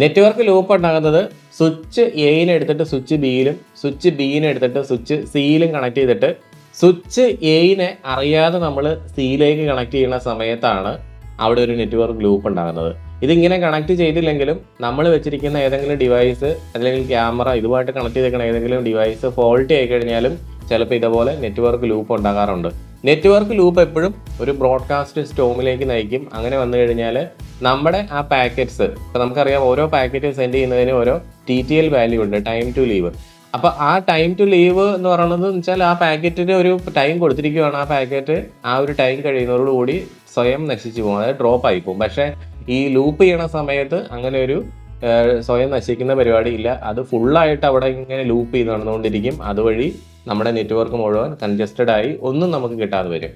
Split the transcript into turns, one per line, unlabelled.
Network loop ഉണ്ടാകുന്നത് switch എയിനെ എടുത്തിട്ട് switch ബിയിലും switch ബിയിനെ എടുത്തിട്ട് സ്വിച്ച് സിയിലും കണക്ട് ചെയ്തിട്ട് സ്വിച്ച് എയിനെ അറിയാതെ നമ്മൾ സിയിലേക്ക് കണക്ട് ചെയ്യുന്ന സമയത്താണ് അവിടെ ഒരു നെറ്റ്വർക്ക് ലൂപ്പ് ഉണ്ടാകുന്നത്. ഇതിങ്ങനെ കണക്ട് ചെയ്തില്ലെങ്കിലും നമ്മൾ വെച്ചിരിക്കുന്ന ഏതെങ്കിലും ഡിവൈസ് അല്ലെങ്കിൽ ക്യാമറ ഇതുമായിട്ട് കണക്ട് ചെയ്തിരിക്കുന്ന ഏതെങ്കിലും ഡിവൈസ് ഫോൾട്ടി ആയി കഴിഞ്ഞാലും ചിലപ്പോൾ ഇതുപോലെ നെറ്റ്വർക്ക് ലൂപ്പ് ഉണ്ടാകാറുണ്ട്. നെറ്റ്വർക്ക് ലൂപ്പ് എപ്പോഴും ഒരു ബ്രോഡ്കാസ്റ്റ് സ്റ്റോമിലേക്ക് നയിക്കും. അങ്ങനെ വന്നു കഴിഞ്ഞാൽ നമ്മുടെ ആ പാക്കറ്റ്സ്, ഇപ്പോൾ നമുക്കറിയാം ഓരോ പാക്കറ്റ് സെൻഡ് ചെയ്യുന്നതിന് ഓരോ TTL വാല്യൂ ഉണ്ട്, ടൈം ടു ലീവ്. അപ്പോൾ ആ ടൈം ടു ലീവ് എന്ന് പറയുന്നത് വെച്ചാൽ ആ പാക്കറ്റിന് ഒരു ടൈം കൊടുത്തിരിക്കുകയാണ്. ആ പാക്കറ്റ് ആ ഒരു ടൈം കഴിയുന്നതോടുകൂടി സ്വയം നശിച്ചു പോകും, അതായത് ഡ്രോപ്പ് ആയി പോകും. പക്ഷേ ഈ ലൂപ്പ് ചെയ്യണ സമയത്ത് അങ്ങനെ ഒരു സ്വയം നശിക്കുന്ന പരിപാടി ഇല്ല. അത് ഫുള്ളായിട്ട് അവിടെ ഇങ്ങനെ ലൂപ്പ് ചെയ്ത് നടന്നുകൊണ്ടിരിക്കും. അതുവഴി നമ്മുടെ നെറ്റ്വർക്ക് മുഴുവൻ കൺജസ്റ്റഡ് ആയി ഒന്നും നമുക്ക് കിട്ടാതെ വരും.